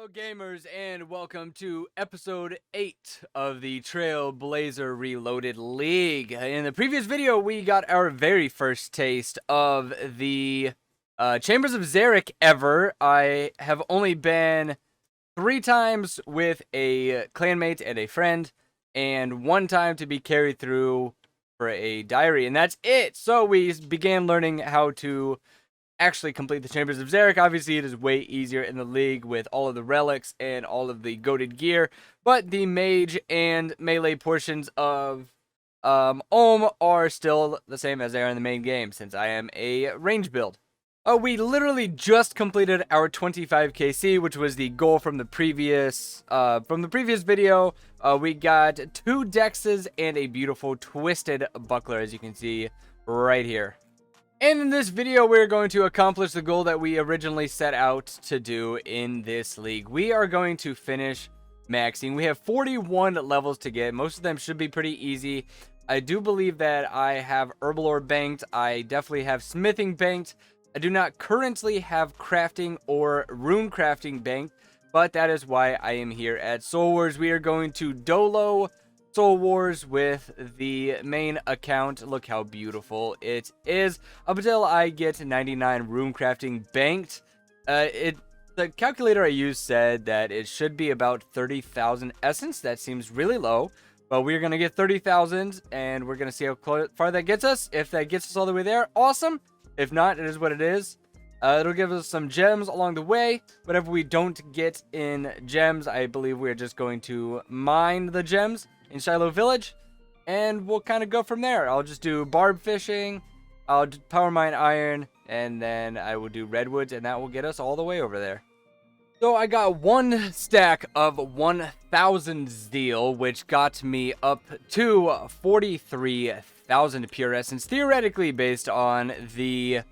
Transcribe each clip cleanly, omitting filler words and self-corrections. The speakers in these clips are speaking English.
Hello gamers and welcome to episode 8 of the Trailblazer Reloaded League. In the previous video we got our very first taste of the Chambers of Xeric ever. I have only been 3 times with a clanmate and a friend, and 1 time to be carried through for a diary, and that's it. So we began learning how to actually complete the Chambers of Xeric. Obviously, it is way easier in the league with all of the relics and all of the goated gear, but the mage and melee portions of Ohm are still the same as they are in the main game, since I am a range build. We literally just completed our 25 KC, which was the goal from the previous video. We got 2 dexes and a beautiful twisted buckler, as you can see right here. And in this video, we're going to accomplish the goal that we originally set out to do in this league. We are going to finish maxing. We have 41 levels to get. Most of them should be pretty easy. I do believe that I have Herbalore banked. I definitely have smithing banked. I do not currently have crafting or rune crafting banked, but that is why I am here at Soul Wars. We are going to dolo Soul Wars with the main account. Look how beautiful it is. Up until I get 99 rune crafting banked, the calculator I used said that it should be about 30,000 essence. That seems really low, but we're going to get 30,000, and we're going to see how far that gets us. If that gets us all the way there, awesome. If not, it is what it is. It'll give us some gems along the way. Whatever we don't get in gems, I believe we're just going to mine the gems in Shiloh Village, and we'll kind of go from there. I'll just do barb fishing, I'll power mine iron, and then I will do redwoods, and that will get us all the way over there. So I got 1 stack of 1,000 zeal, which got me up to 43,000 pure essence. Theoretically, based on the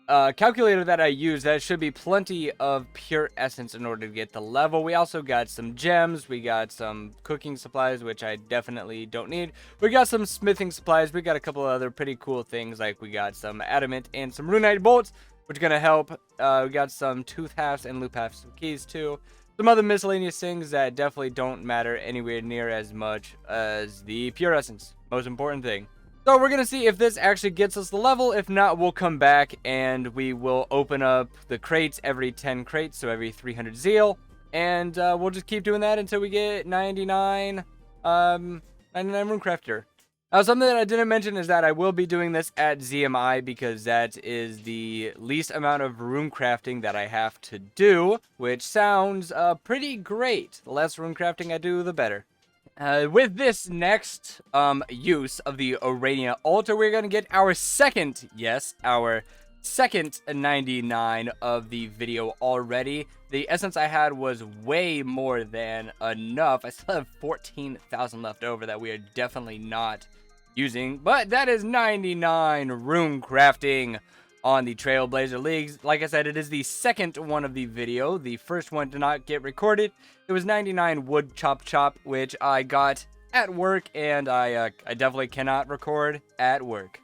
calculator that I use, that should be plenty of pure essence in order to get the level. We also got some gems, we got some cooking supplies, which I definitely don't need. We got some smithing supplies, we got a couple of other pretty cool things, like we got some adamant and some runite bolts, which are gonna help. We got some tooth halves and loop halves keys too. Some other miscellaneous things that definitely don't matter anywhere near as much as the pure essence. Most important thing. So we're going to see if this actually gets us the level. If not, we'll come back and we will open up the crates every 10 crates, so every 300 zeal. And we'll just keep doing that until we get 99 Runecrafter. Now, something that I didn't mention is that I will be doing this at ZMI, because that is the least amount of rune crafting that I have to do, which sounds pretty great. The less rune crafting I do, the better. With this next use of the Orania altar, we're going to get our second 99 of the video already. The essence I had was way more than enough. I still have 14,000 left over that we are definitely not using, but that is 99 rune crafting on the Trailblazer Leagues. Like I said, it is the second one of the video. The first one did not get recorded. It was 99 wood chop, which I got at work, and I definitely cannot record at work.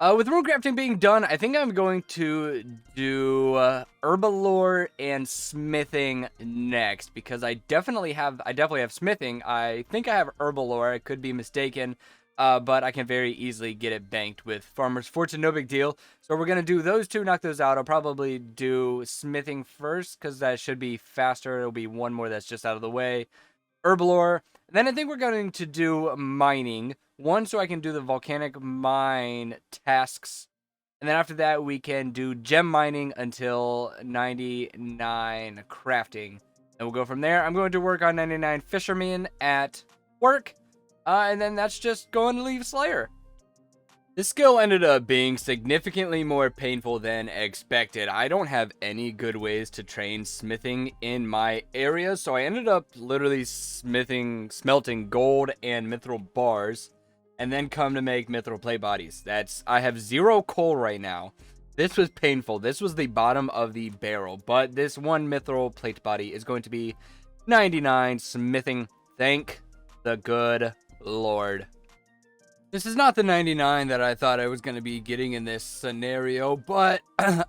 With rune crafting being done, I think I'm going to do Herbalore and smithing next, because I definitely have smithing. I think I have Herbalore. I could be mistaken. But I can very easily get it banked with Farmer's Fortune, no big deal. So we're going to do those 2, knock those out. I'll probably do smithing first, because that should be faster. It'll be 1 more that's just out of the way. Herbalore. Then I think we're going to do mining. 1, so I can do the volcanic mine tasks. And then after that, we can do gem mining until 99 crafting. And we'll go from there. I'm going to work on 99 fishermen at work. And then that's just going to leave Slayer. This skill ended up being significantly more painful than expected. I don't have any good ways to train smithing in my area, so I ended up literally smelting gold and mithril bars, and then come to make mithril plate bodies. I have 0 coal right now. This was painful. This was the bottom of the barrel, but this 1 mithril plate body is going to be 99 smithing. Thank the good Lord. This is not the 99 that I thought I was going to be getting in this scenario, but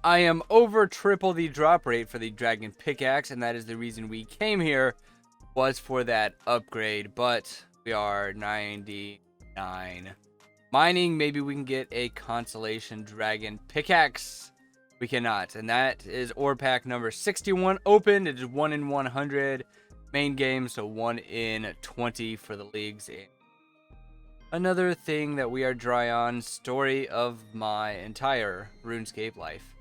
I am over triple the drop rate for the Dragon Pickaxe, and that is the reason we came here, was for that upgrade, but we are 99. Mining, maybe we can get a Constellation Dragon Pickaxe. We cannot, and that is ore pack number 61 open. It is 1 in 100 main game, so 1 in 20 for the leagues. Another thing that we are dry on, story of my entire RuneScape life.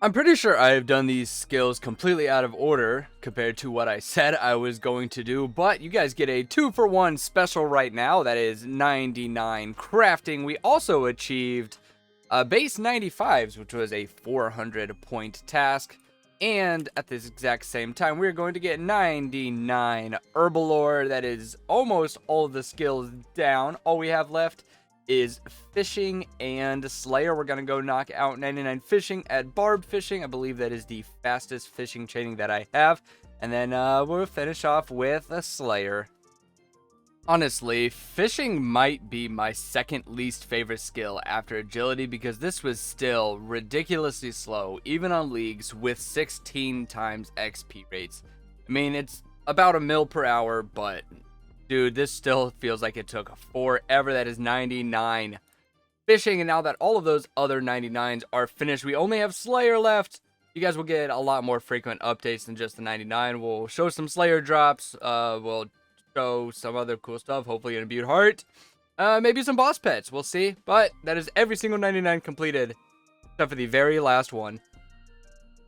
I'm pretty sure I have done these skills completely out of order compared to what I said I was going to do, but you guys get a 2-for-1 special right now. That is 99 crafting. We also achieved base 95s, which was a 400 point task. And at this exact same time, we're going to get 99 Herbalore. That is almost all of the skills down. All we have left is Fishing and Slayer. We're going to go knock out 99 Fishing at Barb Fishing. I believe that is the fastest fishing chaining that I have. And then we'll finish off with a Slayer. Honestly, fishing might be my second least favorite skill after agility, because this was still ridiculously slow, even on leagues with 16 times XP rates. I mean, it's about a mil per hour, but dude, this still feels like it took forever. That is 99 fishing, and now that all of those other 99s are finished, we only have Slayer left. You guys will get a lot more frequent updates than just the 99. We'll show some Slayer drops. We'll show some other cool stuff, hopefully an imbued heart, maybe some boss pets, we'll see. But that is every single 99 completed except for the very last one.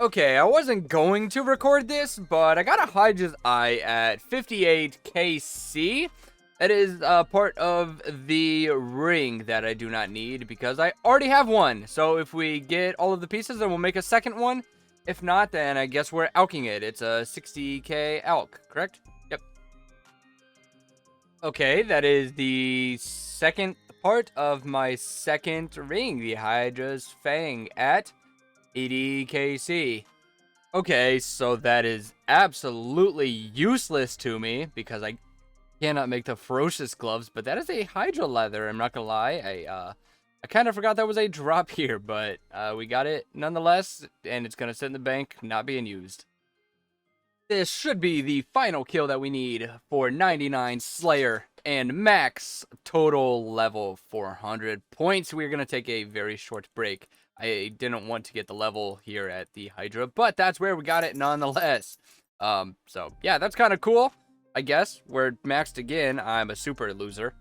Okay, I wasn't going to record this, but I got a Hydra's Eye at 58 KC. That is part of the ring that I do not need because I already have one. So if we get all of the pieces, then we'll make a second one. If not, then I guess we're alking it. It's a 60k alk, correct? Okay, that is the second part of my second ring, the Hydra's Fang at 80 KC. Okay, so that is absolutely useless to me because I cannot make the Ferocious Gloves, but that is a Hydra leather, I'm not gonna lie. I kind of forgot that was a drop here, but we got it nonetheless, and it's gonna sit in the bank, not being used. This should be the final kill that we need for 99 Slayer and max total level 400 points. We're going to take a very short break. I didn't want to get the level here at the Hydra, but that's where we got it nonetheless. So yeah, that's kind of cool. I guess we're maxed again. I'm a super loser.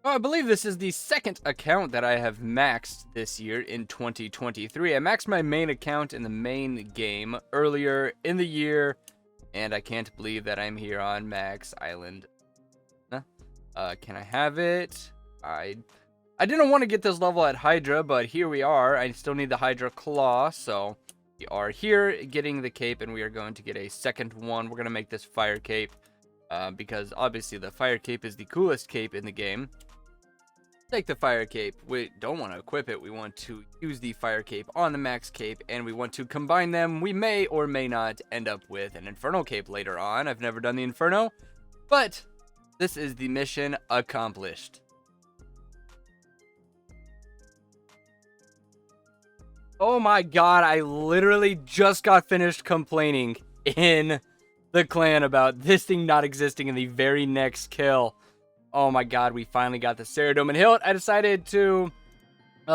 Oh, I believe this is the second account that I have maxed this year in 2023. I maxed my main account in the main game earlier in the year. And I can't believe that I'm here on Max Island. Can I have it? I didn't want to get this level at Hydra, but here we are. I still need the Hydra Claw, so we are here getting the cape, and we are going to get a second one. We're going to make this Fire Cape, because obviously the Fire Cape is the coolest cape in the game. Take the Fire Cape. We don't want to equip it. We want to use the Fire Cape on the Max Cape, and we want to combine them. We may or may not end up with an Inferno Cape later on. I've never done the Inferno, but this is the mission accomplished. Oh my god, I literally just got finished complaining in the clan about this thing not existing in the very next kill. Oh my god, we finally got the Ceridome and Hilt. I decided to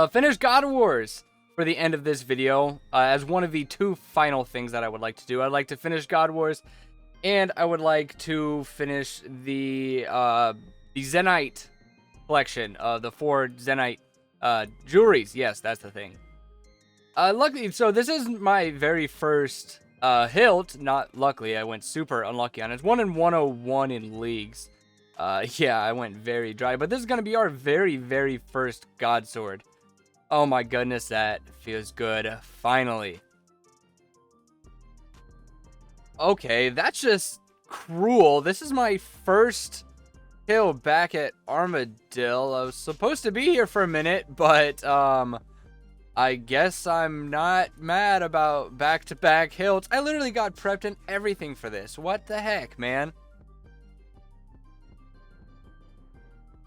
finish God Wars for the end of this video as one of the two final things that I would like to do. I'd like to finish God Wars, and I would like to finish the Zenite collection, the 4 Zenite jewelries. Yes, that's the thing. Luckily, so this is my very first hilt. Not luckily, I went super unlucky on it. It's 1 in 101 in leagues. Yeah, I went very dry, but this is going to be our very, very first God Sword. Oh my goodness, that feels good. Finally. Okay, that's just cruel. This is my first kill back at Armadillo. I was supposed to be here for a minute, but, I guess I'm not mad about back-to-back hilts. I literally got prepped and everything for this. What the heck, man?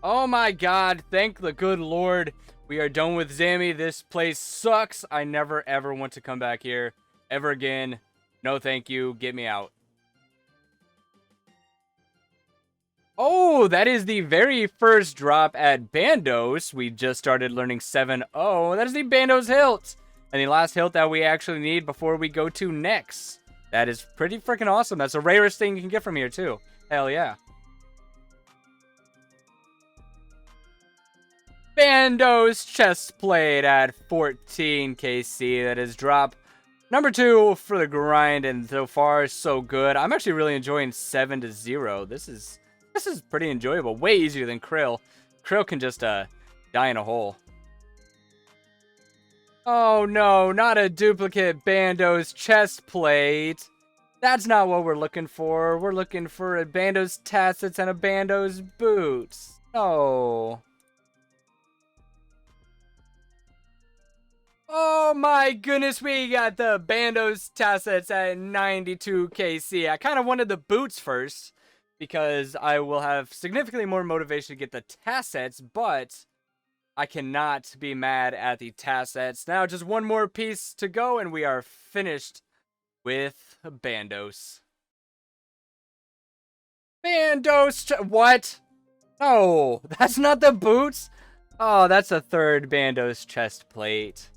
Oh my god, thank the good Lord. We are done with Zammy. This place sucks. I never ever want to come back here ever again. No thank you. Get me out. Oh, that is the very first drop at Bandos. We just started learning 7-0. That is the Bandos hilt. And the last hilt that we actually need before we go to next. That is pretty freaking awesome. That's the rarest thing you can get from here, too. Hell yeah. Bandos chestplate at 14 KC. That is drop number 2 for the grind, and so far, so good. I'm actually really enjoying 7-0. This is pretty enjoyable. Way easier than Krill. Krill can just die in a hole. Oh no, not a duplicate Bandos chestplate. That's not what we're looking for. We're looking for a Bandos tassets and a Bandos boots. No. Oh my goodness, we got the Bandos tassets at 92 KC. I kind of wanted the boots first, because I will have significantly more motivation to get the tassets, but I cannot be mad at the tassets. Now, just one more piece to go, and we are finished with Bandos. What? Oh, that's not the boots? Oh, that's a third Bandos chest plate.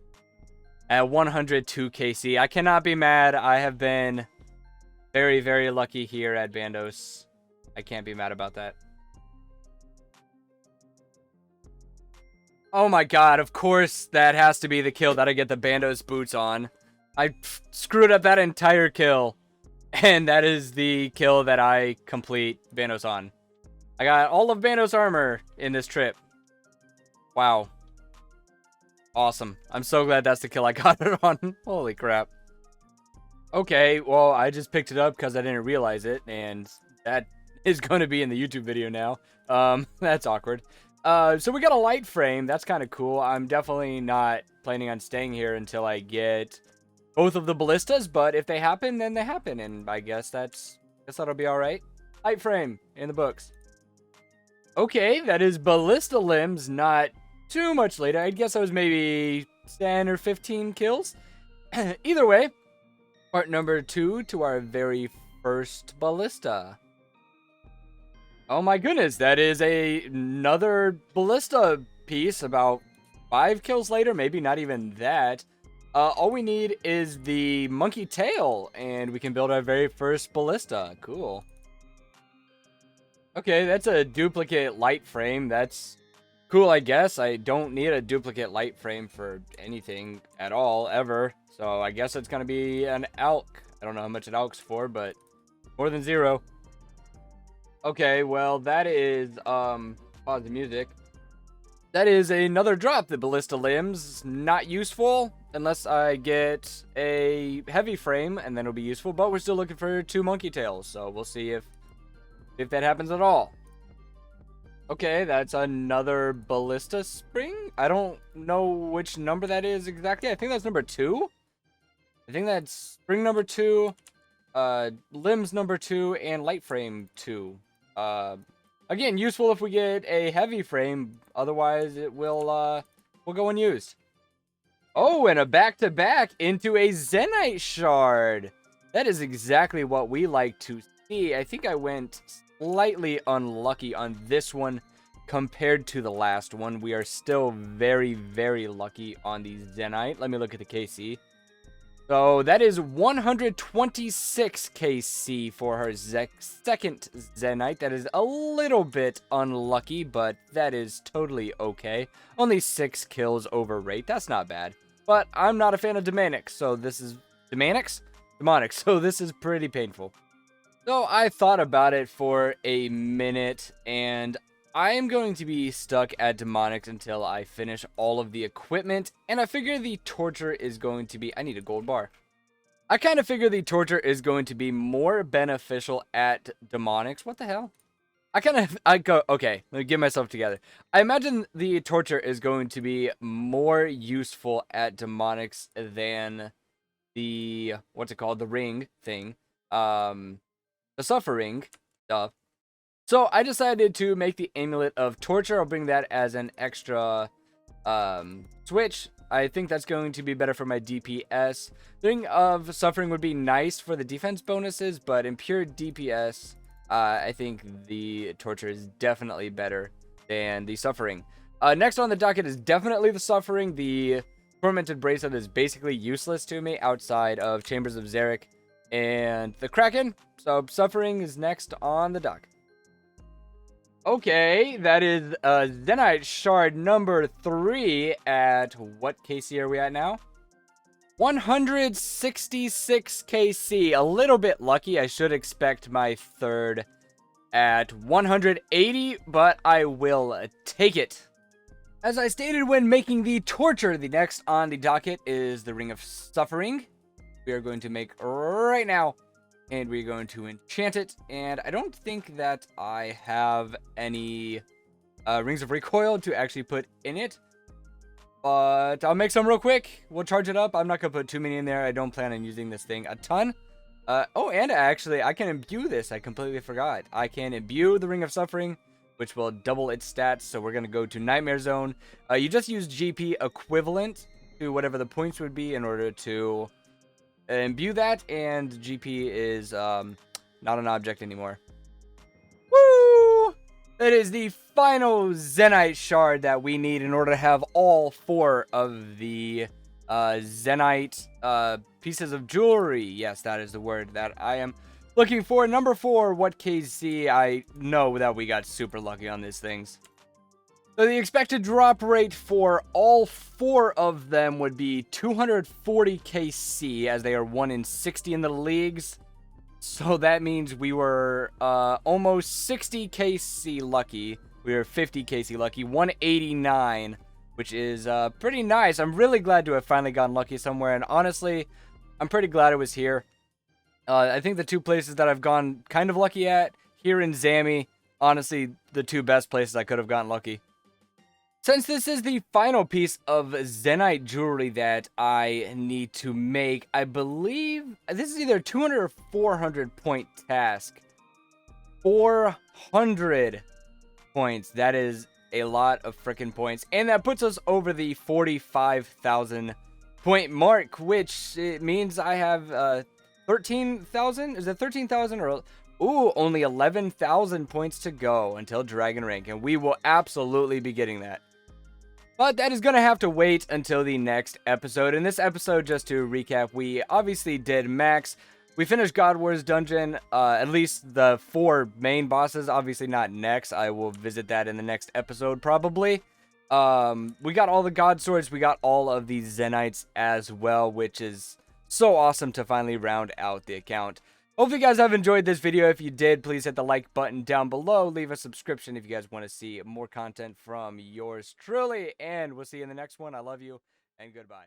At 102 KC. I cannot be mad. I have been very, very lucky here at Bandos. I can't be mad about that. Oh my god, of course that has to be the kill that I get the Bandos boots on. I screwed up that entire kill. And that is the kill that I complete Bandos on. I got all of Bandos armor in this trip. Wow. Awesome. I'm so glad that's the kill I got it on. Holy crap. Okay, well, I just picked it up because I didn't realize it, and that is going to be in the YouTube video now. That's awkward. So we got a light frame. That's kind of cool. I'm definitely not planning on staying here until I get both of the ballistas, but if they happen, then they happen, and I guess that'll be all right. Light frame in the books. Okay, that is ballista limbs, not too much later. I guess I was maybe 10 or 15 kills. Either way, part number 2 to our very first ballista. Oh my goodness, that is another ballista piece about 5 kills later, maybe not even that. All we need is the monkey tail, and we can build our very first ballista. Cool. Okay, that's a duplicate light frame. That's cool, I guess. I don't need a duplicate light frame for anything at all, ever. So I guess it's going to be an elk. I don't know how much it elks for, but more than 0. Okay, well, that is, pause the music. That is another drop. The ballista limbs, not useful unless I get a heavy frame, and then it'll be useful. But we're still looking for 2 monkey tails, so we'll see if that happens at all. Okay, that's another ballista spring. I don't know which number that is exactly. I think that's number 2. I think that's spring number 2, limbs number 2, and light frame 2. Again, useful if we get a heavy frame. Otherwise, it will go unused. Oh, and a back-to-back into a Zenite shard. That is exactly what we like to see. I think I went slightly unlucky on this one compared to the last one. We are still very, very lucky on the Zenite. Let me look at the KC. So that is 126 KC for her second Zenite. That is a little bit unlucky, but that is totally okay. Only 6 kills over rate. That's not bad. But I'm not a fan of demonics, so this is... Demonics, so this is pretty painful. So I thought about it for a minute, and I am going to be stuck at demonics until I finish all of the equipment, and I figure the torture is going to be... I need a gold bar. I kind of figure the torture is going to be more beneficial at demonics. What the hell? Okay, let me get myself together. I imagine the torture is going to be more useful at demonics than the... What's it called? The ring thing. The suffering stuff. So I decided to make the Amulet of Torture. I'll bring that as an extra switch. I think that's going to be better for my DPS. The Ring of Suffering would be nice for the defense bonuses, but in pure DPS, I think the Torture is definitely better than the Suffering. Next on the docket is definitely the Suffering. The Tormented Bracelet is basically useless to me outside of Chambers of Zarek and the Kraken. So Suffering is next on the docket. Okay, that is Zenyte Shard number 3 at what KC are we at now? 166 KC. A little bit lucky. I should expect my third at 180, but I will take it. As I stated when making the Torture, the next on the docket is the Ring of Suffering. We are going to make right now. And we're going to enchant it. And I don't think that I have any Rings of Recoil to actually put in it. But I'll make some real quick. We'll charge it up. I'm not going to put too many in there. I don't plan on using this thing a ton. Oh, and actually, I can imbue this. I completely forgot. I can imbue the Ring of Suffering, which will double its stats. So we're going to go to Nightmare Zone. You just use GP equivalent to whatever the points would be in order to imbue that, and GP is not an object anymore. Woo! It is the final Zenyte Shard that we need in order to have all 4 of the Zenyte pieces of jewelry. Yes, that is the word that I am looking for. Number 4, what KC? I know that we got super lucky on these things. So the expected drop rate for all 4 of them would be 240 KC, as they are 1 in 60 in the leagues. So that means we were almost 60 KC lucky. We were 50 KC lucky, 189, which is pretty nice. I'm really glad to have finally gotten lucky somewhere, and honestly, I'm pretty glad it was here. I think the 2 places that I've gone kind of lucky at, here in Zami, honestly, the 2 best places I could have gotten lucky. Since this is the final piece of Zenyte jewelry that I need to make, I believe this is either 200 or 400 point task. 400 points. That is a lot of freaking points. And that puts us over the 45,000 point mark, which it means I have 13,000? Is it 13,000 or... Ooh, only 11,000 points to go until Dragon Rank, and we will absolutely be getting that. But that is going to have to wait until the next episode. In this episode, just to recap, we obviously did max. We finished God War's dungeon, at least the 4 main bosses. Obviously not next. I will visit that in the next episode, probably. We got all the God Swords. We got all of the Zenytes as well, which is so awesome to finally round out the account. Hopefully you guys have enjoyed this video. If you did, please hit the like button down below. Leave a subscription if you guys want to see more content from yours truly. And we'll see you in the next one. I love you, and goodbye.